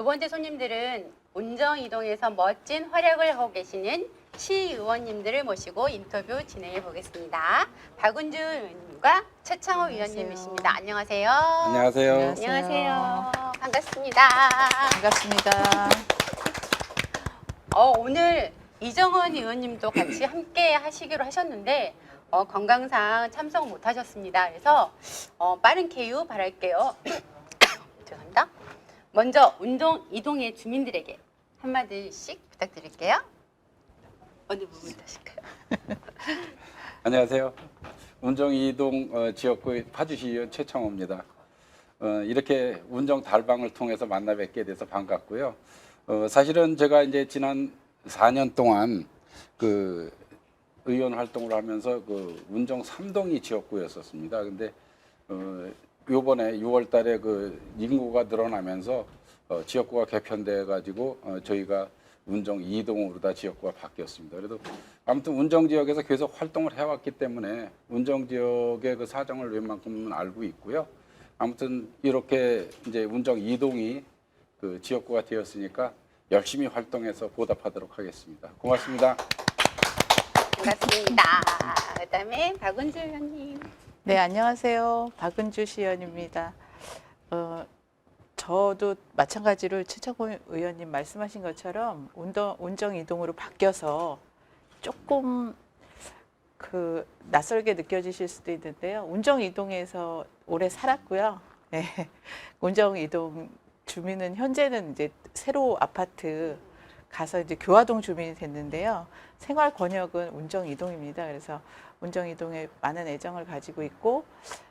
두 번째 손님들은 운정이동에서 멋진 활약을 하고 계시는 시의원님들을 모시고 인터뷰 진행해 보겠습니다. 박은주 의원님과 최창호 위원님이십니다. 안녕하세요. 안녕하세요. 안녕하세요. 반갑습니다. 반갑습니다. 오늘 이정은 의원님도 같이 함께 하시기로 하셨는데 건강상 참석 못 하셨습니다. 그래서 빠른 쾌유 바랄게요. 죄송합니다. 먼저 운동 이동의 주민들에게 한마디씩 부탁드릴게요. 어느 부분부터 하실까요? 안녕하세요. 운정 이동 지역구 파주시의원 최창호입니다. 이렇게 운정 달방을 통해서 만나 뵙게 돼서 반갑고요. 사실은 제가 이제 지난 4년 동안 그 의원 활동을 하면서 그 운정 3동이 지역구였었습니다. 근데 요번에 6월 달에 그 인구가 늘어나면서 지역구가 개편돼 가지고 저희가 운정 2동으로 다 지역구가 바뀌었습니다. 그래도 아무튼 운정 지역에서 계속 활동을 해왔기 때문에 운정 지역의 그 사정을 웬만큼은 알고 있고요. 아무튼 이렇게 이제 운정 2동이 그 지역구가 되었으니까 열심히 활동해서 보답하도록 하겠습니다. 고맙습니다. 반갑습니다. 그다음에 박은주 의원님. 네, 안녕하세요. 박은주 시의원입니다. 저도 마찬가지로 최창호 의원님 말씀하신 것처럼 운정 이동으로 바뀌어서 조금 그 낯설게 느껴지실 수도 있는데요. 운정 이동에서 오래 살았고요. 네, 운정 이동 주민은 현재는 이제 새로 아파트 가서 이제 교화동 주민이 됐는데요. 생활 권역은 운정 이동입니다. 그래서 운정 이동에 많은 애정을 가지고 있고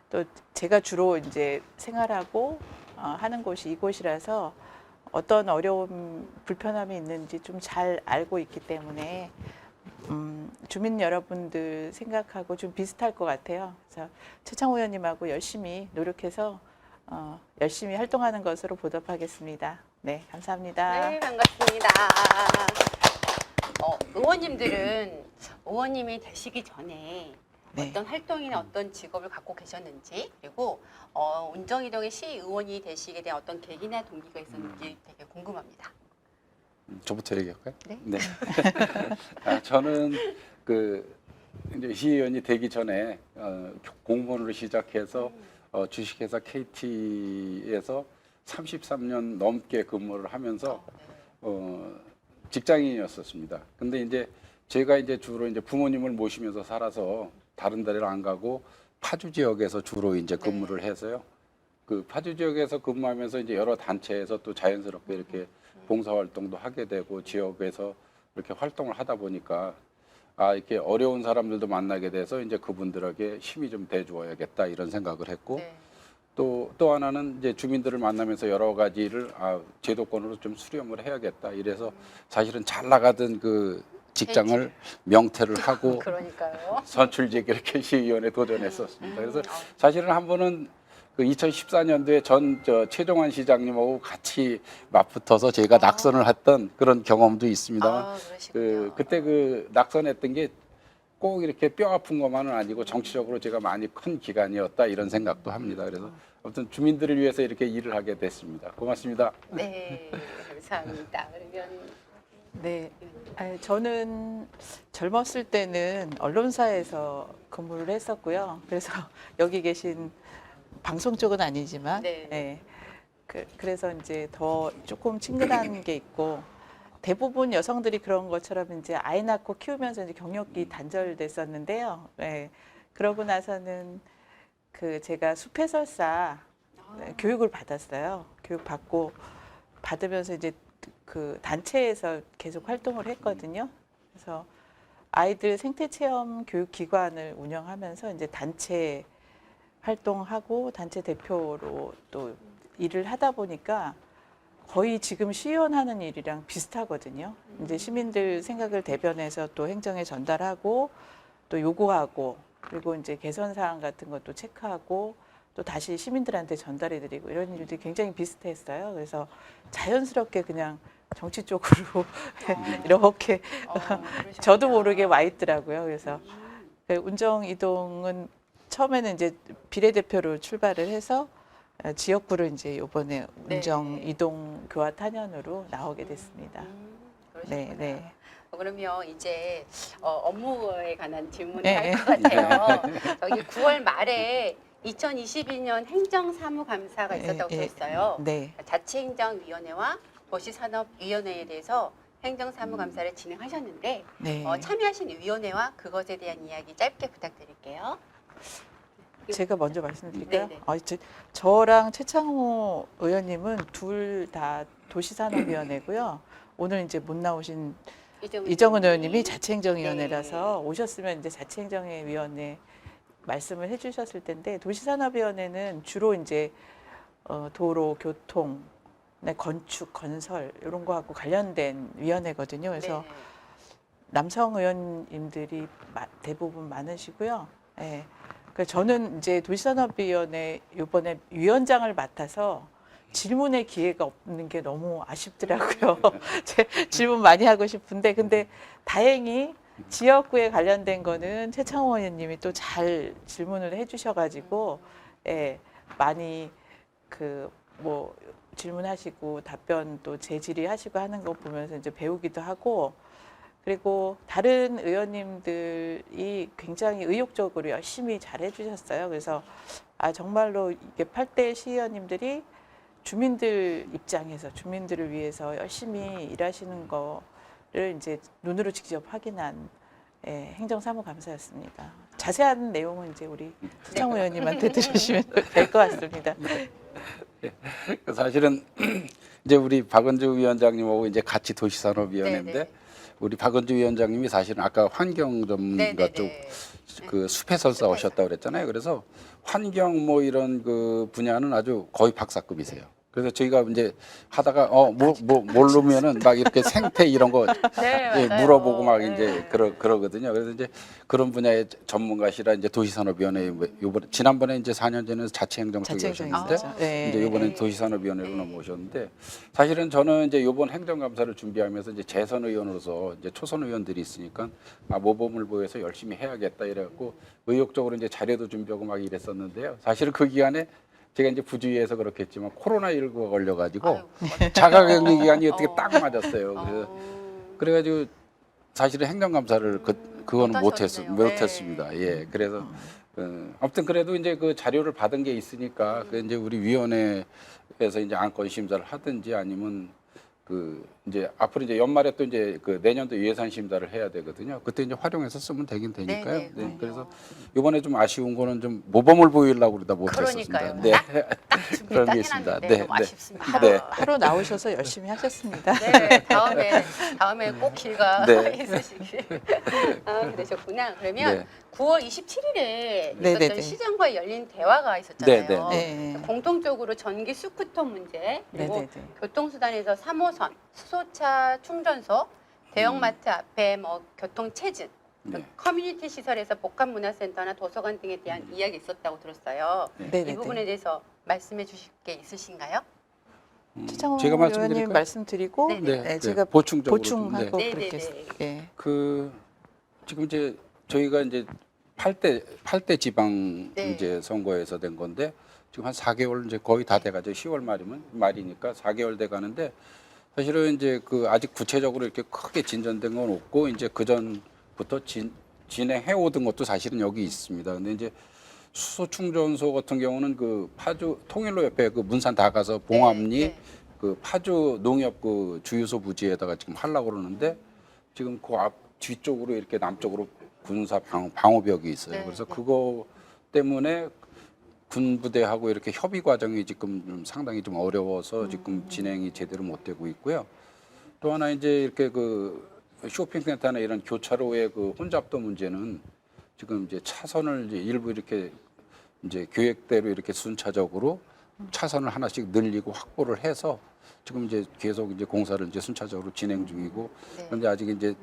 또 제가 주로 이제 생활하고 하는 곳이 이곳이라서 어떤 어려움, 불편함이 있는지 좀 잘 알고 있기 때문에 주민 여러분들 생각하고 좀 비슷할 것 같아요. 그래서 최창호 의원님하고 열심히 노력해서 열심히 활동하는 것으로 보답하겠습니다. 네, 감사합니다. 네, 반갑습니다. 의원님들은 의원님이 되시기 전에 네. 어떤 활동이나 어떤 직업을 갖고 계셨는지 그리고 운정이동의 시의원이 되시게 된 어떤 계기나 동기가 있었는지 되게 궁금합니다. 저부터 얘기할까요? 네. 저는 그 이제 시의원이 되기 전에 공무원으로 시작해서 주식회사 KT에서 33년 넘게 근무를 하면서 직장인이었었습니다. 근데 이제 제가 이제 주로 이제 부모님을 모시면서 살아서 다른 데를 안 가고 파주 지역에서 주로 이제 근무를 해서요. 그 파주 지역에서 근무하면서 이제 여러 단체에서 또 자연스럽게 이렇게 봉사활동도 하게 되고 지역에서 이렇게 활동을 하다 보니까 이렇게 어려운 사람들도 만나게 돼서 이제 그분들에게 힘이 좀 돼주어야겠다 이런 생각을 했고 네. 또 하나는 이제 주민들을 만나면서 여러 가지를 제도권으로 좀 수렴을 해야겠다 이래서 사실은 잘 나가던 그 직장을 명퇴를 하고 그러니까요. 선출직 이렇게 시의원에 도전했었습니다. 그래서 사실은 한 번은 그 2014년도에 저 최종환 시장님하고 같이 맞붙어서 제가 낙선을 했던 그런 경험도 있습니다만 그때 그 낙선했던 게 꼭 이렇게 뼈 아픈 것만은 아니고 정치적으로 제가 많이 큰 기간이었다 이런 생각도 합니다. 그래서 아무튼 주민들을 위해서 이렇게 일을 하게 됐습니다. 고맙습니다. 네, 감사합니다. 그러면 네, 저는 젊었을 때는 언론사에서 근무를 했었고요. 그래서 여기 계신 방송 쪽은 아니지만, 네. 그래서 이제 더 조금 친근한 게 있고 대부분 여성들이 그런 것처럼 이제 아이 낳고 키우면서 이제 경력이 단절됐었는데요. 네, 그러고 나서는 그 제가 숲해설사 교육을 받았어요. 교육 받으면서 이제 그 단체에서 계속 활동을 했거든요. 그래서 아이들 생태 체험 교육 기관을 운영하면서 이제 단체 활동하고 단체 대표로 또 일을 하다 보니까 거의 지금 시의원 하는 일이랑 비슷하거든요. 이제 시민들 생각을 대변해서 또 행정에 전달하고 또 요구하고 그리고 이제 개선 사항 같은 것도 체크하고 또 다시 시민들한테 전달해드리고 이런 일들이 굉장히 비슷했어요. 그래서 자연스럽게 그냥 정치 쪽으로 이렇게 저도 모르게 와 있더라고요. 그래서 운정 이동은 처음에는 이제 비례대표로 출발을 해서 지역구를 이제 이번에 네. 운정 이동 교화 탄현으로 나오게 됐습니다. 그러셨구나. 네, 네. 그러면 이제 업무에 관한 질문을 네. 할 것 같아요. 저기 9월 말에 2022년 행정사무감사가 있었다고 들었어요. 네. 자치행정위원회와 도시산업위원회에 대해서 행정사무감사를 진행하셨는데 네. 참여하신 위원회와 그것에 대한 이야기 짧게 부탁드릴게요. 제가 먼저 말씀드릴까요? 네네. 저랑 최창호 의원님은 둘 다 도시산업위원회고요. 오늘 이제 못 나오신 이정은 의원님이 자치행정위원회라서 오셨으면 이제 자치행정위원회 말씀을 해주셨을 텐데 도시산업위원회는 주로 이제 도로, 교통, 건축, 건설 이런 거하고 관련된 위원회거든요. 그래서 네. 남성 의원님들이 대부분 많으시고요. 예. 그러니까 저는 이제 도시산업위원회 이번에 위원장을 맡아서 질문의 기회가 없는 게 너무 아쉽더라고요. 제 질문 많이 하고 싶은데 근데 다행히 지역구에 관련된 거는 최창호 의원님이 또 잘 질문을 해주셔가지고 예, 많이 뭐 질문하시고 답변 또 재질의하시고 하는 거 보면서 이제 배우기도 하고 그리고 다른 의원님들이 굉장히 의욕적으로 열심히 잘 해주셨어요. 그래서 정말로 이게 8대 시의원님들이 주민들 입장에서 주민들을 위해서 열심히 일하시는 거를 이제 눈으로 직접 확인한 행정사무감사였습니다. 자세한 내용은 이제 우리 최창호 의원님한테 들으시면 될 것 같습니다. 사실은 이제 우리 박은주 위원장님하고 이제 같이 도시산업위원회인데 네네. 우리 박은주 위원장님이 사실은 아까 환경 전문가 쪽 그 숲해설사 오셨다고 그랬잖아요. 그래서 환경 뭐 이런 그 분야는 아주 거의 박사급이세요. 그래서 저희가 이제 하다가 모르면은 막 이렇게 생태 이런 거 네, 맞아요. 물어보고 막 네. 이제 그러거든요. 그래서 이제 그런 분야의 전문가시라 이제 도시산업위원회 요번 지난번에 이제 4년 전에 자치행정 쪽에 오셨는데 네. 이제 이번에 도시산업위원회로 넘어오셨는데 사실은 저는 이제 이번 행정감사를 준비하면서 이제 재선 의원으로서 이제 초선 의원들이 있으니까 모범을 보여서 열심히 해야겠다 이래갖고 의욕적으로 이제 자료도 준비하고 막 이랬었는데요. 사실은 그 기간에 제가 이제 부주의해서 그렇겠지만 코로나19가 걸려가지고 자가격리 기간이 어떻게 딱 맞았어요. 그래가지고 사실은 행정감사를 그거는 못했습니다. 예, 그래서 아무튼 그래도 이제 그 자료를 받은 게 있으니까 그 이제 우리 위원회에서 이제 안건 심사를 하든지 아니면 그 이제 앞으로 이제 연말에 또 이제 그 내년도 예산 심사를 해야 되거든요. 그때 이제 활용해서 쓰면 되긴 되니까요. 네, 네, 그래서 이번에 좀 아쉬운 거는 좀 모범을 보이려고 그러다 못했습니다. 그러니까요. 네, 딱 준비 그런 딱 게 있습니다. 해놨는데 네, 너무 네. 아쉽습니다. 네. 하루 나오셔서 열심히 하셨습니다. 네, 다음에 꼭 길가 네. 있으시길. 그러셨구나. 그러면 네. 9월 27일에 네, 있었던 네, 네. 시장과 열린 대화가 있었잖아요. 네, 네. 공통적으로 전기 스쿠터 문제 그리고 네, 네, 네. 교통수단에서 3호선, 수소차 충전소, 대형마트 앞에 뭐 교통 체증, 네. 커뮤니티 시설에서 복합문화센터나 도서관 등에 대한 이야기 있었다고 들었어요. 네, 네, 이 부분에 대해서 말씀해 주실 게 있으신가요? 최창호 제가 의원님 말씀드릴까요? 말씀드리고 네, 네, 제가 보충적으로 보충하고 네. 그렇게 네, 네, 예. 그 지금 이제 저희가 이제 8대 지방 네. 이제 선거에서 된 건데 지금 한 4개월 이제 거의 다 돼가지고 10월 말이니까 4개월 돼 가는데 사실은 이제 그 아직 구체적으로 이렇게 크게 진전된 건 없고 이제 그 전부터 진행해 오던 것도 사실은 여기 있습니다. 근데 이제 수소 충전소 같은 경우는 그 파주 통일로 옆에 그 문산 다 가서 봉암리 네. 그 파주 농협 그 주유소 부지에다가 지금 하려고 그러는데 지금 그 앞 뒤쪽으로 이렇게 남쪽으로 군사 방어벽이 있어요. 네, 그래서 네. 그거 때문에 군부대하고 이렇게 협의 과정이 지금 좀 상당히 좀 어려워서 지금 진행이 제대로 못 되고 있고요. 또 하나 이제 이렇게 그 쇼핑센터나 이런 교차로의 그 혼잡도 문제는 지금 이제 차선을 이제 일부 이렇게 이제 계획대로 이렇게 순차적으로 차선을 하나씩 늘리고 확보를 해서 지금 이제 계속 이제 공사를 이제 순차적으로 진행 중이고 네. 그런데 아직 이제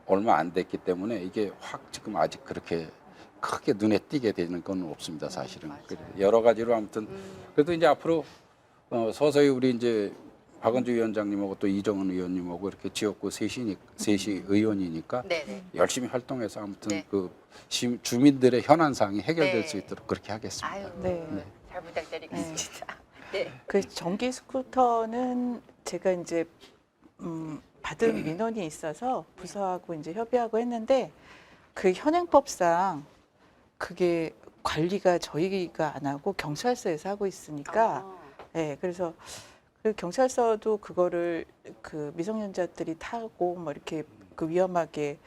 얼마 안 됐기 때문에 이게 확 지금 아직 그렇게 크게 눈에 띄게 되는 건 없습니다, 사실은. 맞아요. 여러 가지로 아무튼 그래도 이제 앞으로 서서히 우리 이제 박은주 위원장님하고 또 이정은 의원님하고 이렇게 지역구 셋이 의원이니까 네네. 열심히 활동해서 아무튼 네. 그 주민들의 현안 사항이 해결될 네. 수 있도록 그렇게 하겠습니다. 아유, 네. 잘 부탁드리겠습니다. 네. 그 전기 스쿠터는 제가 이제 받은 민원이 있어서 부서하고 이제 협의하고 했는데 그 현행법상 그게 관리가 저희가 안 하고 경찰서에서 하고 있으니까 예, 그래서 그 경찰서도 그거를 그 미성년자들이 타고 뭐 이렇게 그 위험하게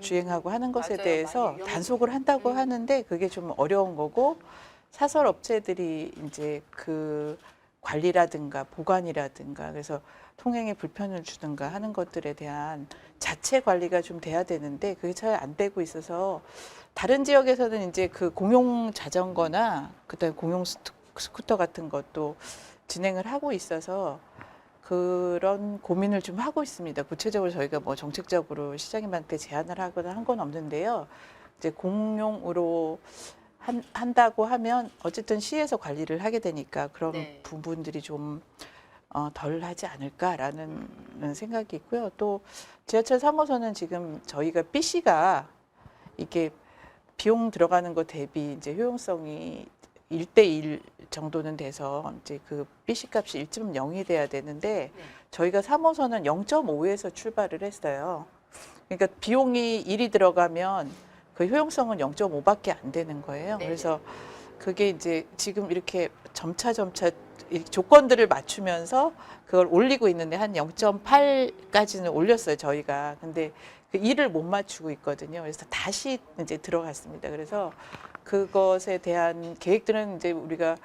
주행하고 하는 것에 맞아요. 대해서 많이 위험하죠. 단속을 한다고 하는데 그게 좀 어려운 거고 사설 업체들이 이제 그 관리라든가 보관이라든가 그래서 통행에 불편을 주든가 하는 것들에 대한 자체 관리가 좀 돼야 되는데 그게 잘 안 되고 있어서 다른 지역에서는 이제 그 공용 자전거나 그다음에 공용 스쿠터 같은 것도 진행을 하고 있어서 그런 고민을 좀 하고 있습니다. 구체적으로 저희가 뭐 정책적으로 시장님한테 제안을 하거나 한 건 없는데요. 이제 공용으로 한다고 하면 어쨌든 시에서 관리를 하게 되니까 그런 네. 부분들이 좀 덜 하지 않을까라는 생각이 있고요. 또 지하철 3호선은 지금 저희가 BC가 이게 비용 들어가는 거 대비 이제 효용성이 1대1 정도는 돼서 이제 그 BC 값이 1.0이 돼야 되는데 네. 저희가 3호선은 0.5에서 출발을 했어요. 그러니까 비용이 1이 들어가면 그 효용성은 0.5밖에 안 되는 거예요. 네네. 그래서 그게 이제 지금 이렇게 점차 이 조건들을 맞추면서 그걸 올리고 있는데 한 0.8까지는 올렸어요, 저희가. 근데 그 1을 못 맞추고 있거든요. 그래서 다시 이제 들어갔습니다. 그래서 그것에 대한 계획들은 이제 우리가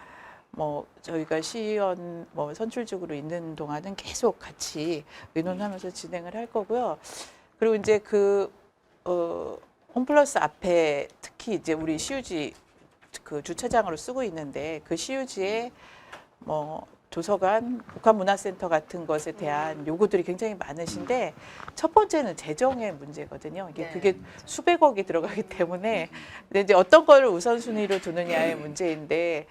뭐 저희가 시의원 뭐 선출직으로 있는 동안은 계속 같이 의논하면서 진행을 할 거고요. 그리고 이제 홈플러스 앞에 특히 이제 우리 시유지 그 주차장으로 쓰고 있는데 그 시유지에 뭐 도서관, 복합문화센터 같은 것에 대한 요구들이 굉장히 많으신데 첫 번째는 재정의 문제거든요. 이게 네. 그게 수백억이 들어가기 때문에 근데 이제 어떤 거를 우선순위로 두느냐의 문제인데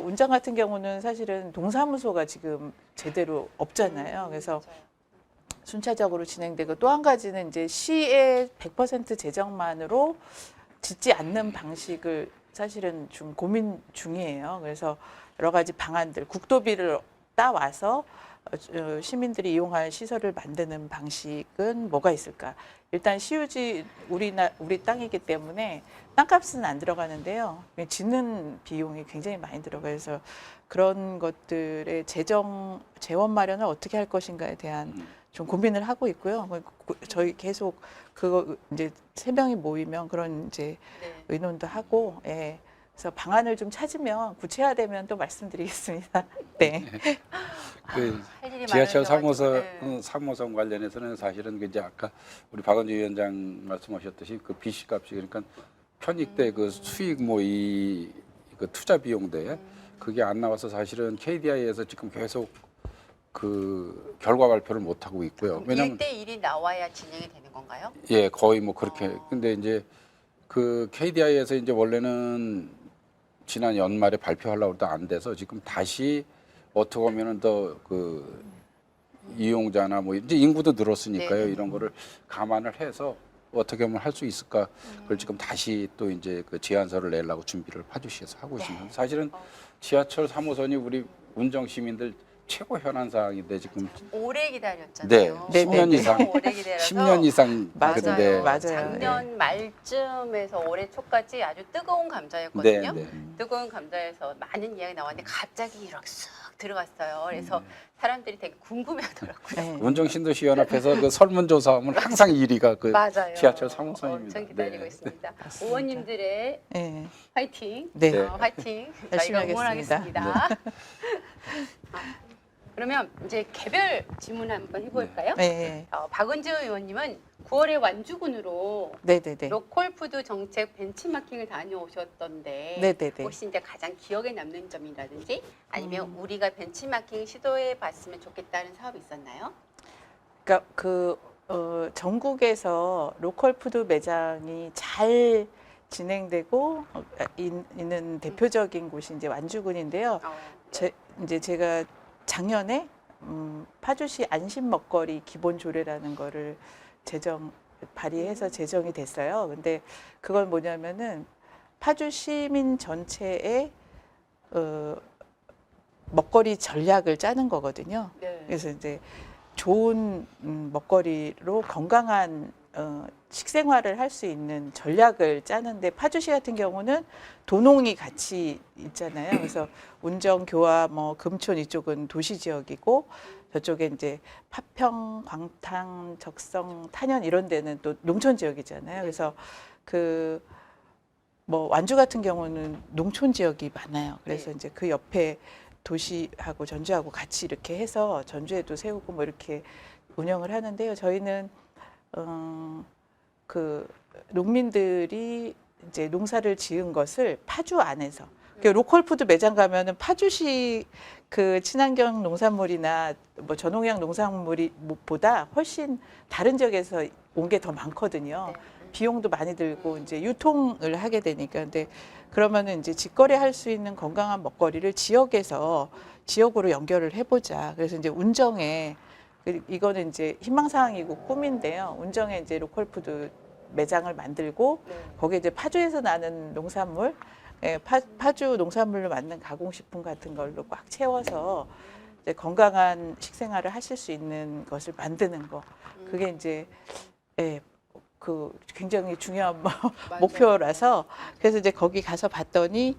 운정 같은 경우는 사실은 동사무소가 지금 제대로 없잖아요. 그래서 맞아요. 순차적으로 진행되고 또 한 가지는 이제 시의 100% 재정만으로 짓지 않는 방식을 사실은 좀 고민 중이에요. 그래서 여러 가지 방안들, 국도비를 따와서 시민들이 이용할 시설을 만드는 방식은 뭐가 있을까? 일단 시유지 우리 땅이기 때문에 땅값은 안 들어가는데요. 짓는 비용이 굉장히 많이 들어가서 그런 것들의 재원 마련을 어떻게 할 것인가에 대한 좀 고민을 하고 있고요. 저희 계속 그거 이제 3명이 모이면 그런 이제 네. 의논도 하고, 예. 그래서 방안을 좀 찾으면 구체화되면 또 말씀드리겠습니다. 네. 그 할 일이 지하철 많아져가지고, 3호선 관련해서는 사실은 그 이제 아까 우리 박은주 위원장 말씀하셨듯이 그 BC 값이 그러니까 편익대 그 수익 뭐 그 투자 비용대 그게 안 나와서 사실은 KDI에서 지금 계속 그 결과 발표를 못 하고 있고요. 왜냐면 1대1이 나와야 진행이 되는 건가요? 예, 거의 뭐 그렇게. 근데 이제 그 KDI에서 이제 원래는 지난 연말에 발표하려고 해도 안 돼서 지금 다시 어떻게 보면은 더 그 이용자나 뭐 이제 인구도 늘었으니까요. 네네. 이런 거를 감안을 해서 어떻게 하면 할 수 있을까? 그걸 지금 다시 또 이제 그 제안서를 내려고 준비를 파주시에서 하고 있습니다. 사실은 지하철 3호선이 우리 운정 시민들 최고 현안 사항인데 지금 오래 기다렸잖아요. 네, 10년 이상, 너무 오래 기다려서 10년 이상 맞아요. 됐는데 맞아요. 작년 말쯤에서 올해 초까지 아주 뜨거운 네, 감자였거든요. 네. 뜨거운 감자에서 많은 이야기 나왔는데 갑자기 이렇게 쓱 들어갔어요. 그래서 사람들이 되게 궁금해하더라고요. 네. 운정 신도시연합에서 그 설문조사하면 항상 1위가 그 맞아요. 지하철 3호선입니다. 엄청 기다리고 네. 있습니다. 맞습니다. 의원님들의 네. 화이팅. 네. 화이팅. 열심히 저희가 응원하겠습니다. 하겠습니다. 그러면 이제 개별 질문 한번 해볼까요? 네. 박은주 의원님은 9월에 완주군으로 네네네. 로컬푸드 정책 벤치마킹을 다녀오셨던데 네네네. 혹시 이제 가장 기억에 남는 점이라든지 아니면 우리가 벤치마킹 시도해 봤으면 좋겠다는 사업이 있었나요? 그러니까 전국에서 로컬푸드 매장이 잘 진행되고 있는 대표적인 곳이 이제 완주군인데요. 이제 제가 작년에 파주시 안심 먹거리 기본 조례라는 거를 발의해서 제정이 됐어요. 근데 그건 뭐냐면은 파주 시민 전체에 먹거리 전략을 짜는 거거든요. 네. 그래서 이제 좋은 먹거리로 건강한 식생활을 할 수 있는 전략을 짜는데 파주시 같은 경우는 도농이 같이 있잖아요. 그래서 운정, 교화, 뭐 금촌 이쪽은 도시 지역이고 저쪽에 이제 파평, 광탕, 적성, 탄현 이런 데는 또 농촌 지역이잖아요. 그래서 그 뭐 완주 같은 경우는 농촌 지역이 많아요. 그래서 네. 이제 그 옆에 도시하고 전주하고 같이 이렇게 해서 전주에도 세우고 뭐 이렇게 운영을 하는데요. 저희는 그 농민들이 이제 농사를 지은 것을 파주 안에서 그 로컬푸드 매장 가면은 파주시 그 친환경 농산물이나 뭐 저농약 농산물이 보다 훨씬 다른 지역에서 온 게 더 많거든요. 네. 비용도 많이 들고 이제 유통을 하게 되니까 근데 그러면은 이제 직거래할 수 있는 건강한 먹거리를 지역에서 지역으로 연결을 해보자. 그래서 이제 운정에 이거는 이제 희망사항이고 꿈인데요. 운정에 이제 로컬푸드 매장을 만들고 네. 거기에 이제 파주에서 나는 농산물, 예, 파주 농산물로 만든 가공식품 같은 걸로 꽉 채워서 이제 건강한 식생활을 하실 수 있는 것을 만드는 거. 그게 이제 예, 그 굉장히 중요한 목표라서 그래서 이제 거기 가서 봤더니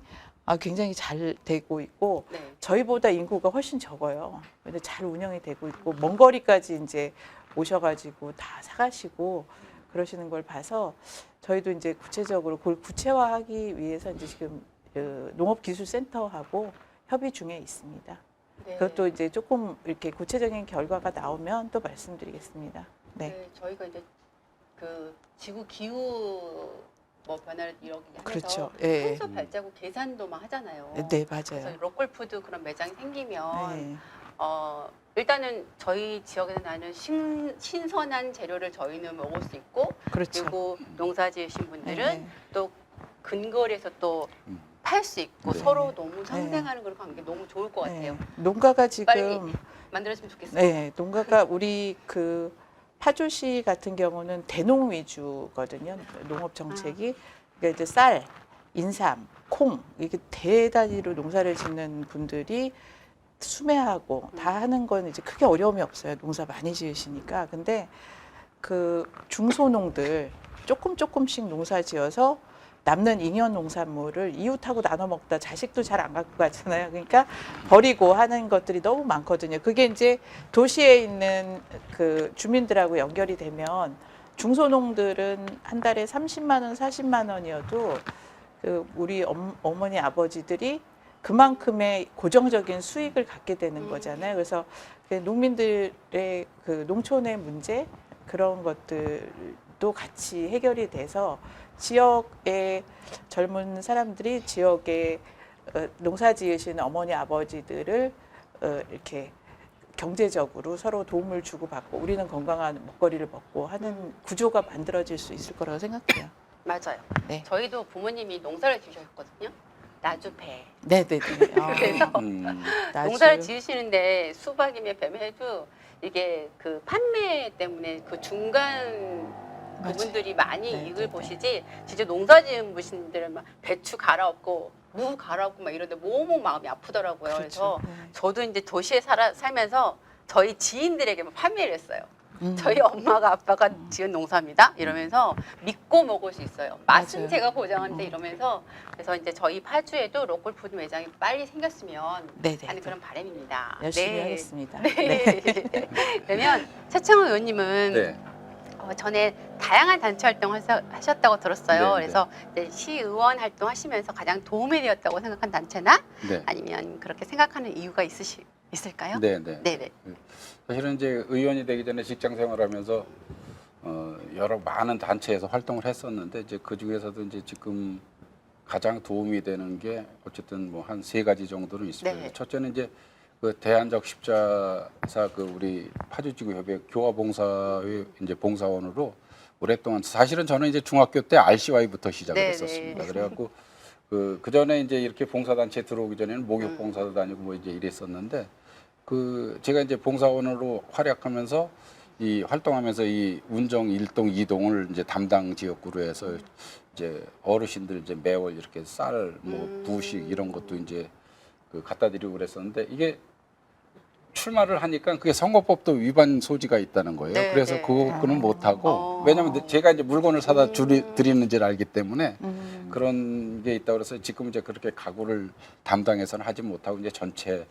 굉장히 잘 되고 있고 네. 저희보다 인구가 훨씬 적어요. 근데 잘 운영이 되고 있고 먼 거리까지 이제 오셔가지고 다 사가시고 그러시는 걸 봐서 저희도 이제 구체적으로 그걸 구체화하기 위해서 이제 지금 농업기술센터하고 협의 중에 있습니다. 네. 그것도 이제 조금 이렇게 구체적인 결과가 나오면 또 말씀드리겠습니다. 네. 네, 저희가 이제 그 지구 기후 뭐 변화를 이렇게 해서 그렇죠. 예. 탄소 발자국 계산도 막 하잖아요. 네, 그래서 맞아요. 로컬 푸드 그런 매장이 생기면 네. 일단은 저희 지역에서 나는 신선한 재료를 저희는 먹을 수 있고 그렇죠. 그리고 농사 지으신 분들은 네. 또 근거리에서 또 팔 수 있고 네. 서로 너무 상생하는 그런 관계 너무 좋을 것 네. 같아요. 농가가 빨리 지금 만들었으면 좋겠어요. 네, 농가가 우리 그 파주시 같은 경우는 대농 위주거든요. 농업 정책이 그러니까 이제 쌀, 인삼, 콩 이게 대단위로 농사를 짓는 분들이 수매하고 다 하는 건 이제 크게 어려움이 없어요. 농사 많이 지으시니까. 근데 그 중소농들 조금씩 농사 지어서 남는 잉여 농산물을 이웃하고 나눠 먹다 자식도 잘 안 갖고 가잖아요. 그러니까 버리고 하는 것들이 너무 많거든요. 그게 이제 도시에 있는 그 주민들하고 연결이 되면 중소농들은 한 달에 30만 원, 40만 원이어도 그 우리 어머니 아버지들이 그만큼의 고정적인 수익을 갖게 되는 거잖아요. 그래서 농민들의 그 농촌의 문제 그런 것들도 같이 해결이 돼서 지역의 젊은 사람들이 지역에 농사 지으시는 어머니 아버지들을 이렇게 경제적으로 서로 도움을 주고받고 우리는 건강한 먹거리를 먹고 하는 구조가 만들어질 수 있을 거라고 생각해요. 맞아요. 네. 저희도 부모님이 농사를 지으셨거든요. 나주배. 네네네. 그래서 나주. 농사를 지으시는데 수박이며 뱀해도 이게 그 판매 때문에 그 중간 맞아요. 그분들이 많이 네, 이익을 네, 보시지 진짜 농사 지은 분들은 막 배추 갈아엎고 무 갈아엎고 막 이런데 너무 마음이 아프더라고요. 그래서 그렇죠. 네. 저도 이제 도시에 살면서 저희 지인들에게 막 판매를 했어요. 음. 저희 엄마가 아빠가 지은 농사입니다. 이러면서 믿고 먹을 수 있어요. 맛은 맞아요. 제가 보장하는데 이러면서 그래서 이제 저희 파주에도 로컬 푸드 매장이 빨리 생겼으면 네네. 하는 그런 바람입니다. 열심히 네. 하겠습니다. 네. 그러면 최창호 의원님은 네. 전에 다양한 단체 활동 하셨다고 들었어요. 네, 그래서 이제 시의원 활동하시면서 가장 도움이 되었다고 생각한 단체나 네. 아니면 그렇게 생각하는 이유가 있을까요? 네, 네. 네네. 사실은 이제 의원이 되기 전에 직장 생활하면서 여러 많은 단체에서 활동을 했었는데 이제 그 중에서도 이제 지금 가장 도움이 되는 게 어쨌든 뭐 한 세 가지 정도는 있을 거예요. 네. 첫째는 이제 그 대한적 십자사 그 우리 파주지구협회 교화봉사회 이제 봉사원으로 오랫동안 사실은 저는 이제 중학교 때 RCY부터 시작을 네, 했었습니다. 네. 그래갖고 그 전에 이제 이렇게 봉사단체 들어오기 전에는 목욕 봉사도 다니고 뭐 이제 이랬었는데 그 제가 이제 봉사원으로 활약하면서 이 활동하면서 이 운정 1동, 2동을 이제 담당 지역구로 해서 이제 어르신들 이제 매월 이렇게 쌀, 뭐 부식 이런 것도 이제 그 갖다 드리고 그랬었는데 이게 출마를 하니까 그게 선거법도 위반 소지가 있다는 거예요. 네, 그래서 네. 그거는 못 하고 어. 왜냐하면 제가 이제 물건을 사다 드리는지를 알기 때문에 음. 그런 게 있다 그래서 지금 이제 그렇게 가구를 담당해서는 하지 못하고 이제 전체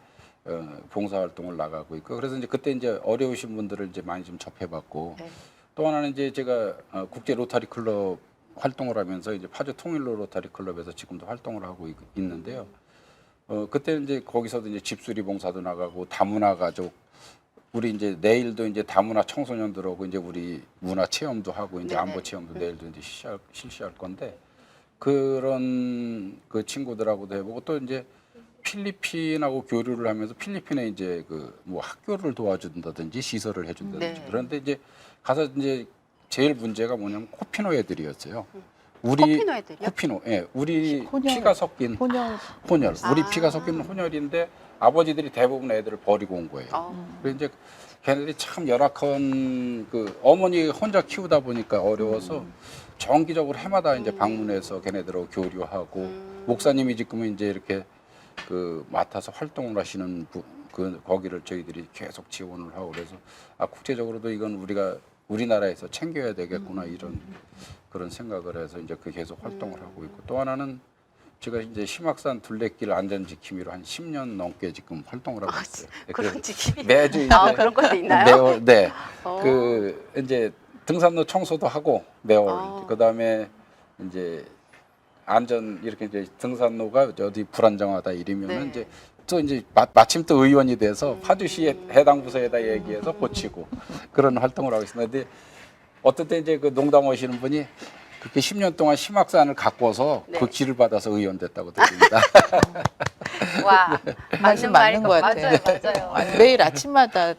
봉사활동을 나가고 있고 그래서 이제 그때 이제 어려우신 분들을 이제 많이 좀 접해봤고 네. 또 하나는 이제 제가 국제 로타리 클럽 활동을 하면서 이제 파주 통일로 로타리 클럽에서 지금도 활동을 하고 있는데요. 그때는 이제 거기서도 이제 집수리 봉사도 나가고 다문화 가족 우리 이제 내일도 이제 다문화 청소년들하고 이제 우리 문화 체험도 하고 이제 네네. 안보 체험도 내일도 이제 실시할 건데 그런 그 친구들하고도 해보고 또 이제 필리핀하고 교류를 하면서 필리핀에 이제 그 뭐 학교를 도와준다든지 시설을 해준다든지 네. 그런데 이제 가서 이제 제일 문제가 뭐냐면 코피노 애들이었어요. 우리 코피노 애들이요? 코피노, 예, 우리 혼혈. 피가 섞인 혼혈. 혼혈, 우리 아. 피가 섞인 혼혈인데 아버지들이 대부분 애들을 버리고 온 거예요. 그래서 이제 걔네들이 참 열악한 그 어머니 혼자 키우다 보니까 어려워서 정기적으로 해마다 이제 방문해서 걔네들하고 교류하고 목사님이 지금은 이제 이렇게 그 맡아서 활동을 하시는 그 거기를 저희들이 계속 지원을 하고 그래서 국제적으로도 이건 우리가 우리나라에서 챙겨야 되겠구나 이런 그런 생각을 해서 이제 그 계속 활동을 하고 있고 또 하나는 제가 이제 심악산 둘레길 안전지킴이로 한 10년 넘게 지금 활동을 하고 있어요. 네, 그런 그래서 지킴이. 매주 이제 그런 것도 있나요? 매월 어. 그 이제 등산로 청소도 하고 매월 아. 그다음에 이제 안전 이렇게 이제 등산로가 어디 불안정하다 이러면은 네. 이제 또 이제 마침 또 의원이 돼서 파주시 해당 부서에다 얘기해서 고치고 그런 활동을 하고 있습니다. 근데 어떤 때 이제 그 농담하시는 분이 그렇게 10년 동안 심학산을 가꿔서 네. 그 길을 받아서 의원 됐다고 들립니다. 와, 말씀 맞는 것 같아요. 맞아요. 매일 아침마다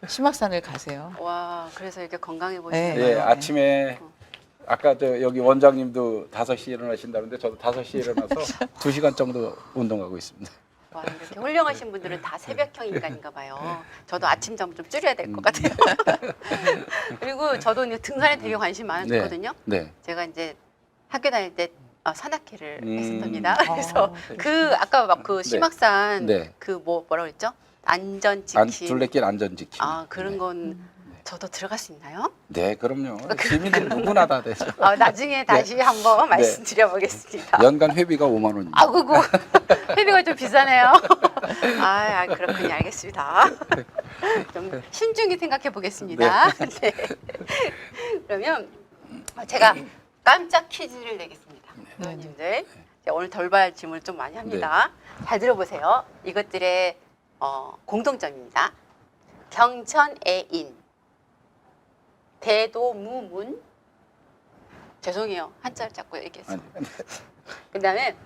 심악산을 가세요. 와, 그래서 이렇게 건강해 네. 보이시네요. 예, 아침에 아까 저 여기 원장님도 5시에 일어나신다는데 저도 5시에 일어나서 2시간 정도 운동하고 있습니다. 와, 이렇게 훌륭하신 분들은 다 새벽형 인간인가 봐요. 저도 아침 잠 좀 줄여야 될 것 같아요. 그리고 저도 이제 등산에 되게 관심 많았거든요. 네. 제가 이제 학교 다닐 때 산악회를 음. 했었답니다. 그래서 그 아까 막 그 네. 심악산 네. 그 뭐라 그랬죠? 안전지킴. 둘레길 안전지킴. 그런 네. 건 저도 들어갈 수 있나요? 네, 그럼요. 시민들 누구나 다 되죠. 나중에 다시 한번 말씀드려보겠습니다. 연간 회비가 5만 원입니다. 아구구 회비가 좀 비싸네요. 그렇군요. 알겠습니다. 좀 신중히 생각해 보겠습니다. 네. 그러면 제가 깜짝 퀴즈를 내겠습니다. 의원님들 오늘 돌발 질문을 좀 많이 합니다. 잘 들어보세요. 이것들의 공통점입니다. 경천애인, 대도무문. 죄송해요. 한자를 자꾸 얘기해서. 그다음에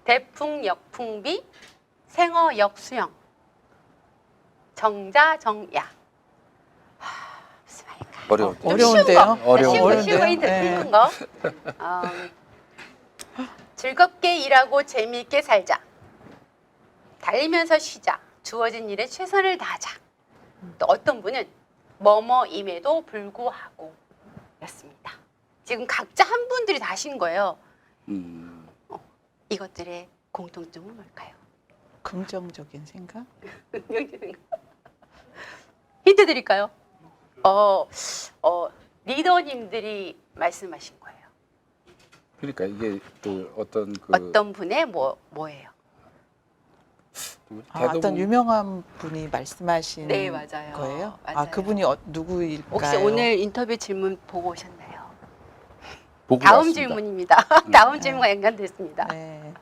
대풍역풍비, 생어역수영, 정자정야. 무슨 말일까? 어려운데. 좀 어려운데요? 어려운데요? 쉬운 거 힌트 네. 큰 거. 즐겁게 일하고 재미있게 살자. 달리면서 쉬자. 주어진 일에 최선을 다하자. 또 어떤 분은 뭐뭐임에도 불구하고 였습니다. 지금 각자 한 분들이 다 하신 거예요. 이것들의 공통점은 뭘까요? 긍정적인 생각? 힌트 드릴까요? 리더님들이 말씀하신 거예요. 그러니까 이게 또 어떤 그 어떤 분의 뭐예요? 어떤 유명한 분이 말씀하신 네, 맞아요. 거예요? 맞아요. 그분이 누구일까요? 혹시 오늘 인터뷰 질문 보고 오셨나요? 보고 다음 왔습니다. 질문입니다. 다음 질문과 연관됐습니다. 네.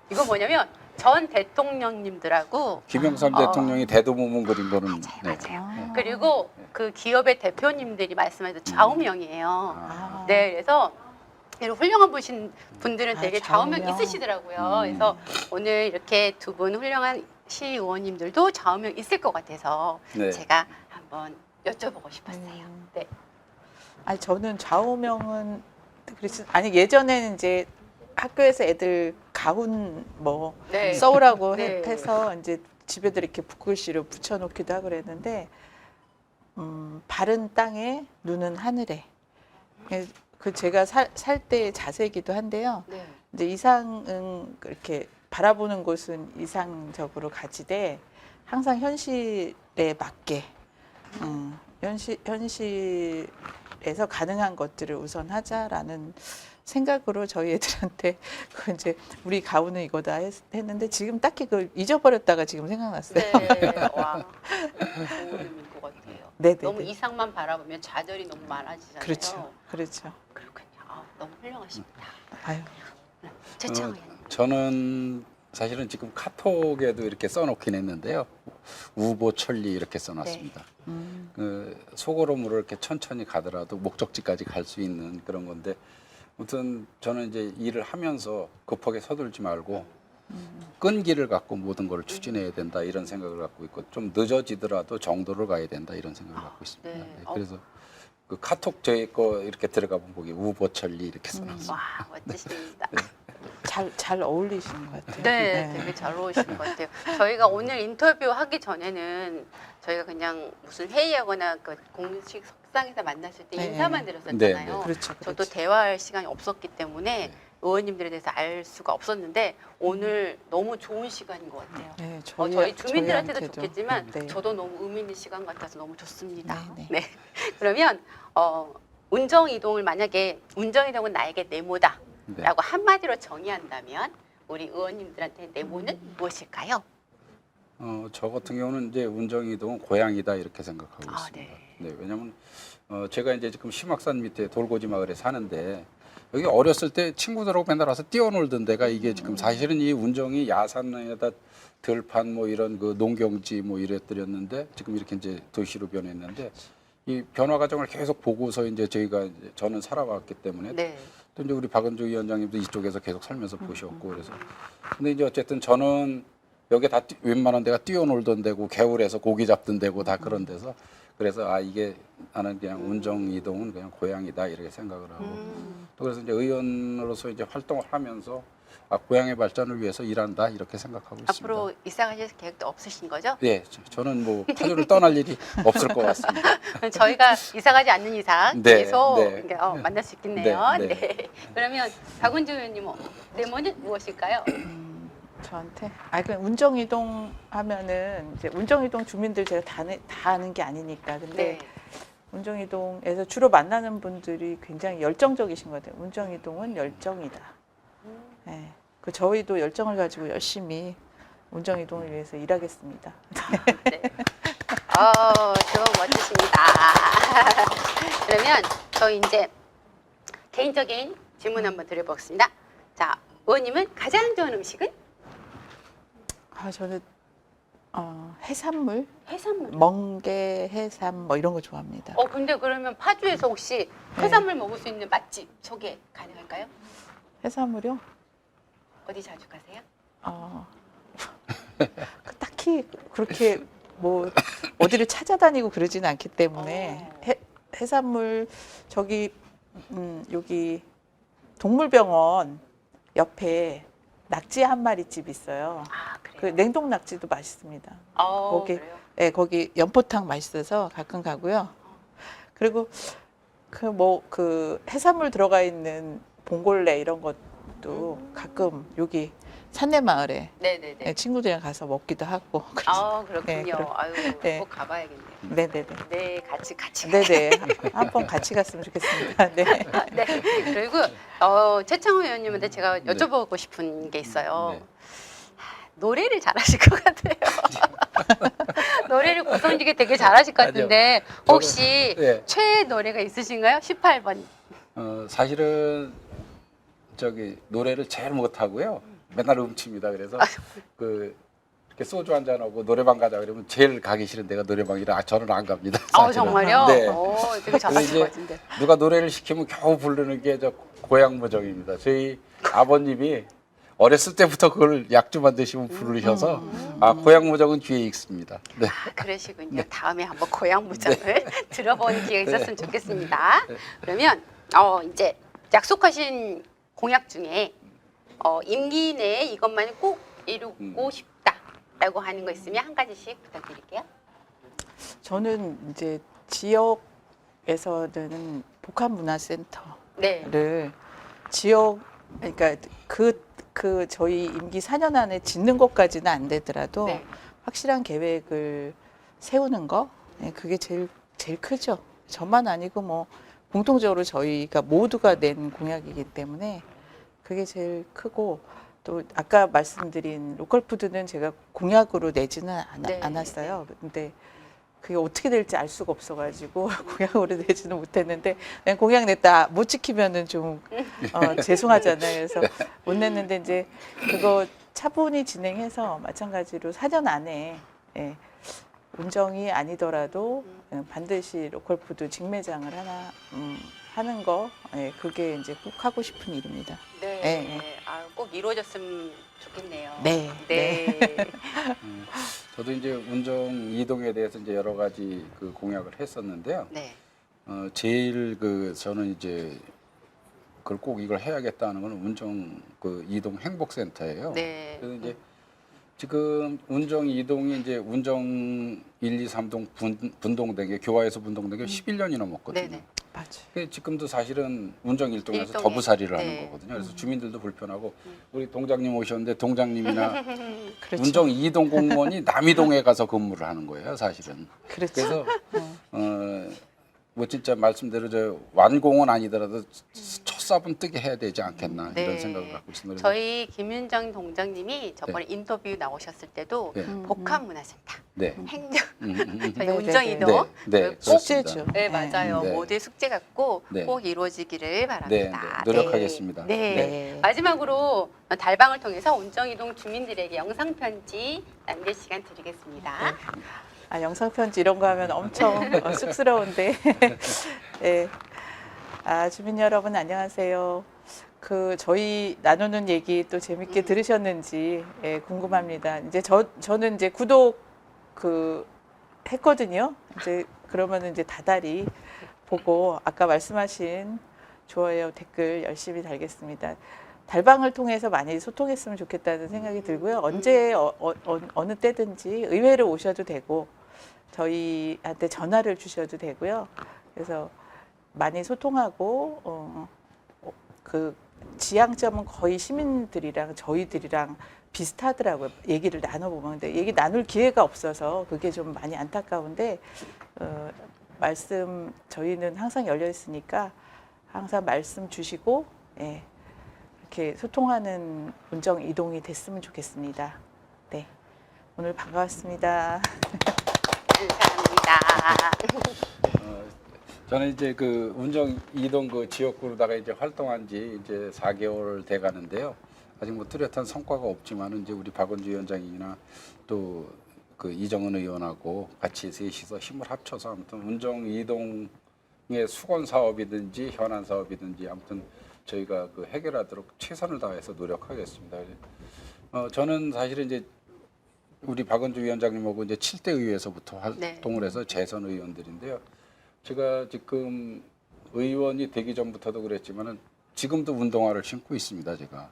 이거 뭐냐면 전 대통령님들하고 김영삼 대통령이 대도무문 그린 거는 네. 맞아요. 그리고 그 기업의 대표님들이 말씀하신 좌우명이에요. 아. 네, 그래서 이런 훌륭한 분들은 되게 좌우명. 좌우명 있으시더라고요. 그래서 오늘 이렇게 두 분 훌륭한 시의원님들도 좌우명 있을 것 같아서 네. 제가 한번 여쭤보고 싶었어요. 네. 저는 좌우명은 예전에는 이제 학교에서 애들 가훈 네. 써오라고 네. 해서 이제 집에들 이렇게 붓글씨로 붙여놓기도 하고 그랬는데 발은 땅에 눈은 하늘에 그 제가 살 때의 자세이기도 한데요. 네. 이제 이상은 이렇게 바라보는 곳은 이상적으로 가지되 항상 현실에 맞게 현실에서 가능한 것들을 우선 하자라는 생각으로 저희 애들한테 그 이제 우리 가훈은 이거다 했는데 지금 딱히 그걸 잊어버렸다가 지금 생각났어요. 네, 와, 좋은 의미인 것 같아요. 네네. 너무 이상만 바라보면 좌절이 너무 많아지잖아요. 그렇죠. 그렇죠. 그렇군요. 아, 너무 훌륭하십니다. 아유. 최창호 의원님. 저는 사실은 지금 카톡에도 이렇게 써놓긴 했는데요. 우보천리 이렇게 써놨습니다. 그 속으로물을 이렇게 천천히 가더라도 목적지까지 갈 수 있는 그런 건데, 아무튼 저는 이제 일을 하면서 급하게 서둘지 말고 끈기를 갖고 모든 걸 추진해야 된다 이런 생각을 갖고 있고, 좀 늦어지더라도 정도를 가야 된다 이런 생각을 갖고 있습니다. 네. 네, 그래서 그 카톡 저희 거 이렇게 들어가 보면 거기 우보천리 이렇게 써놨습니다. 와, 멋지십니다. 잘 어울리시는 것 같아요. 네, 되게 잘 어울리시는 것 같아요. 저희가 오늘 인터뷰 하기 전에는 저희가 그냥 무슨 회의하거나 그 공식 석상에서 만났을 때 네. 인사만 네, 드렸었잖아요. 네. 그렇죠. 저도 그렇죠. 대화할 시간이 없었기 때문에 의원님들에 대해서 알 수가 없었는데 오늘 너무 좋은 시간인 것 같아요. 네, 저희 주민들한테도 저희한테도. 좋겠지만 네. 저도 너무 의미 있는 시간 같아서 너무 좋습니다. 네, 네. 그러면 운정 이동을 만약에 운정 이동은 나에게 네모다. 네. 라고 한마디로 정의한다면 우리 의원님들한테 네모는 무엇일까요? 저 같은 경우는 이제 운정이동은 고향이다 이렇게 생각하고 아, 있습니다. 네. 네, 왜냐하면 제가 이제 지금 심악산 밑에 돌고지 마을에 사는데 여기 어렸을 때 친구들하고 맨날 와서 뛰어놀던 데가 이게 지금 사실은 이 운정이 야산에다 들판 뭐 이런 그 농경지 뭐 이랬더랬는데 지금 이렇게 이제 도시로 변했는데 이 변화 과정을 계속 보고서 이제 저는 살아왔기 때문에 네. 또 이제 우리 박은주 위원장님도 이쪽에서 계속 살면서 보셨고 그래서 근데 이제 어쨌든 저는 여기 다 웬만한 데가 뛰어놀던 데고 개울에서 고기 잡던 데고 다 그런 데서 그래서 이게 나는 그냥 운정 이동은 그냥 고향이다 이렇게 생각을 하고 또 그래서 이제 의원으로서 이제 활동을 하면서 고향의 발전을 위해서 일한다 이렇게 생각하고 있습니다. 앞으로 이사 가실 계획도 없으신 거죠? 네, 저는 뭐 파주를 떠날 일이 없을 것 같습니다. 저희가 이사 가지 않는 이상 네, 계속 네. 이렇게, 만날 수 있겠네요. 네, 네. 네. 그러면 박은주 의원님 네모는 무엇일까요? 저한테 그 운정 이동 하면은 이제 운정 이동 주민들 제가 다 아는 게 아니니까 근데 네. 운정 이동에서 주로 만나는 분들이 굉장히 열정적이신 것 같아요. 운정 이동은 열정이다. 네. 그 저희도 열정을 가지고 열심히 운정 이동을 위해서 일하겠습니다. 네. 좀 멋지십니다. 그러면 저희 이제 개인적인 질문 한번 드려보겠습니다. 자, 의원님은 가장 좋아하는 음식은? 저는 해산물, 해산물. 멍게, 해삼 뭐 이런 거 좋아합니다. 근데 그러면 파주에서 혹시 해산물 먹을 수 있는 맛집 소개 가능할까요? 해산물이요? 어디 자주 가세요? 딱히 그렇게 뭐 어디를 찾아다니고 그러지는 않기 때문에 해산물 저기 여기 동물병원 옆에 낙지 한 마리 집 있어요. 그 그래요? 냉동 낙지도 맛있습니다. 거기 그래요? 네, 거기 연포탕 맛있어서 가끔 가고요. 그리고 그 해산물 들어가 있는 봉골레 이런 것도 가끔 여기 산내마을에 네네네. 네, 친구들이랑 가서 먹기도 하고. 그래서 그렇군요. 네, 아유, 네. 꼭 가봐야겠네요. 네네네. 네, 같이. 네네. 한번 같이 갔으면 좋겠습니다. 네. 네. 그리고 최창호 의원님한테 제가 여쭤보고 싶은 게 있어요. 네. 노래를 잘하실 것 같아요. 노래를 구성지게 되게 잘하실 것 같은데 혹시 네. 최애 노래가 있으신가요? 18번. 사실은 노래를 제일 못하고요. 맨날 음치입니다. 그래서 이렇게 소주 한 잔하고 노래방 가자 그러면 제일 가기 싫은 데가 노래방이라 저는 안 갑니다. 사실은. 정말요? 네. 되게 잘하실 이제 것 같은데. 누가 노래를 시키면 겨우 부르는 게 고향무정입니다. 저희 아버님이 어렸을 때부터 그걸 약주만 드시면 부르셔서 고향무정은 귀에 익습니다. 네. 그러시군요. 다음에 한번 고향 무장을 들어보는 기회가 있었으면 좋겠습니다. 그러면 이제 약속하신 공약 중에 임기 내에 이것만은 꼭 이루고 싶다라고 하는 거 있으면 한 가지씩 부탁드릴게요. 저는 이제 지역에서는 복합문화센터를 네. 지역 그러니까 그 그 저희 임기 4년 안에 짓는 것까지는 안 되더라도 네. 확실한 계획을 세우는 거, 네, 그게 제일 크죠. 저만 아니고 뭐 공통적으로 저희가 모두가 낸 공약이기 때문에 그게 제일 크고, 또 아까 말씀드린 로컬 푸드는 제가 공약으로 내지는 네. 않았어요. 근데 그게 어떻게 될지 알 수가 없어가지고 공약으로 내지는 못했는데, 그냥 공약 냈다 못 지키면은 좀 죄송하잖아요. 그래서 못 냈는데 이제 그거 차분히 진행해서 마찬가지로 4년 안에, 예, 운정이 아니더라도 반드시 로컬푸드 직매장을 하나 하는 거, 예, 그게 이제 꼭 하고 싶은 일입니다. 네. 네. 아, 꼭 이루어졌으면 좋겠네요. 네. 네. 저도 이제 운정 이동에 대해서 이제 여러 가지 그 공약을 했었는데요. 네. 제일 그 저는 이제 그걸 꼭 이걸 해야겠다는 건 운정 그 이동 행복센터예요. 네. 그래서 이제 지금 운정 이동이 이제 운정 1, 2, 3동 분동된 게 교화에서 분동된 게 11년이 넘었거든요. 네네. 맞아. 그게 지금도 사실은 운정 일동에서 일동에. 더부살이를 네. 하는 거거든요. 그래서 주민들도 불편하고 우리 동장님 오셨는데 동장님이나 그렇죠. 운정 이동 공무원이 남이동에 가서 근무를 하는 거예요, 사실은. 그렇죠. 그래서 뭐 진짜 말씀대로 저 완공은 아니더라도 첫삽은 뜨게 해야 되지 않겠나 네. 이런 생각을 갖고 있습니다. 저희 김윤정 동장님이 저번에 인터뷰 나오셨을 때도 네. 복합문화센터, 네. 행정, 저희 네, 운정 네, 이동 네, 꼭 숙제죠. 네, 맞아요. 네. 모두의 숙제 같고 네. 꼭 이루어지기를 네, 네, 바랍니다. 노력하겠습니다. 네. 네. 네. 마지막으로 달방을 통해서 운정이동 주민들에게 영상 편지 남길 시간 드리겠습니다. 아, 영상 편지 이런 거 하면 엄청 쑥스러운데. 네. 아, 주민 여러분 안녕하세요. 그 저희 나누는 얘기 또 재밌게 들으셨는지, 예, 궁금합니다. 이제 저는 이제 구독 그 했거든요. 이제 그러면 이제 다달이 보고 아까 말씀하신 좋아요, 댓글 열심히 달겠습니다. 달방을 통해서 많이 소통했으면 좋겠다는 생각이 들고요. 언제 어느 때든지 의회로 오셔도 되고 저희한테 전화를 주셔도 되고요. 그래서 많이 소통하고 그 지향점은 거의 시민들이랑 저희들이랑 비슷하더라고요. 얘기를 나눠보면. 근데 얘기 나눌 기회가 없어서 그게 좀 많이 안타까운데, 말씀 저희는 항상 열려 있으니까 항상 말씀 주시고, 예, 이렇게 소통하는 운정 이동이 됐으면 좋겠습니다. 네, 오늘 반가웠습니다. 감사합니다. 저는 이제 그 운정 이동 그 지역구로다가 이제 활동한 지 이제 4개월 돼 가는데요. 아직 뭐 뚜렷한 성과가 없지만은 이제 우리 박원주 위원장이나 또 그 이정은 의원하고 같이 셋이서 힘을 합쳐서 아무튼 운정 이동의 수건 사업이든지 현안 사업이든지 아무튼 저희가 그 해결하도록 최선을 다해서 노력하겠습니다. 저는 사실은 이제 우리 박원주 위원장님하고 이제 7대 의회에서부터 활동을 해서 재선 의원들인데요. 제가 지금 의원이 되기 전부터도 그랬지만은 지금도 운동화를 신고 있습니다, 제가.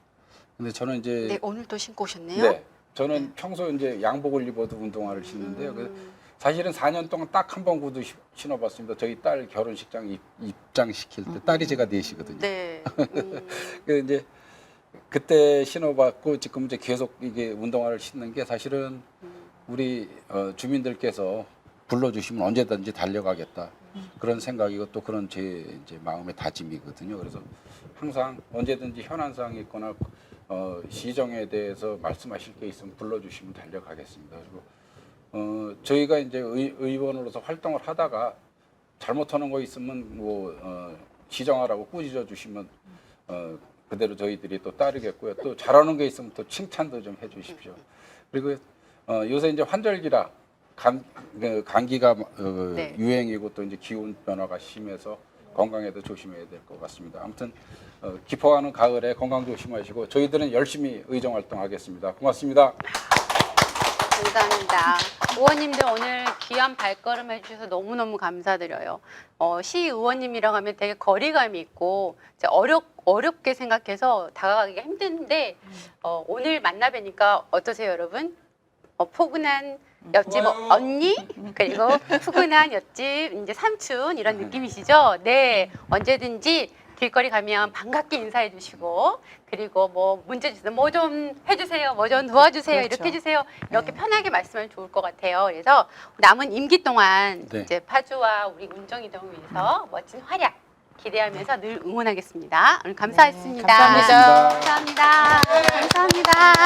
근데 저는 이제 네, 오늘도 신고 오셨네요. 네, 저는 평소 이제 양복을 입어도 운동화를 신는데요. 그래서 사실은 4년 동안 딱 한 번 구두 신어봤습니다. 저희 딸 결혼식장 입장시킬 때 딸이 제가 넷이거든요. 네. 그래서 이제 그때 신어봤고 지금 이제 계속 이게 운동화를 신는 게 사실은 우리 주민들께서 불러주시면 언제든지 달려가겠다 그런 생각이고 또 그런 제 이제 마음의 다짐이거든요. 그래서 항상 언제든지 현안사항이 있거나 시정에 대해서 말씀하실 게 있으면 불러주시면 달려가겠습니다. 그리고 저희가 이제 의원으로서 활동을 하다가 잘못하는 거 있으면 뭐 시정하라고 꾸짖어 주시면 그대로 저희들이 또 따르겠고요. 또 잘하는 게 있으면 또 칭찬도 좀 해주십시오. 그리고 요새 이제 환절기라 감기가 네. 유행이고 또 이제 기온 변화가 심해서 건강에도 조심해야 될 것 같습니다. 아무튼 깊어가는 가을에 건강 조심하시고 저희들은 열심히 의정 활동하겠습니다. 고맙습니다. 감사합니다. 의원님들 오늘 귀한 발걸음 해주셔서 너무너무 감사드려요. 시의원님이라고 하면 되게 거리감이 있고 이제 어렵게 생각해서 다가가기가 힘든데 오늘 만나 뵈니까 어떠세요, 여러분? 포근한 옆집 언니 그리고 푸근한 옆집 이제 삼촌 이런 느낌이시죠? 네, 언제든지 길거리 가면 반갑게 인사해 주시고 그리고 뭐 문제 주세요. 뭐 좀 해주세요. 뭐 좀 도와주세요. 그렇죠. 이렇게 해주세요. 이렇게 네. 편하게 말씀하면 좋을 것 같아요. 그래서 남은 임기 동안 네. 이제 파주와 우리 운정 이동을 위해서 멋진 활약 기대하면서 늘 응원하겠습니다. 오늘 감사했습니다. 네, 감사합니다. 감사합니다. 감사합니다.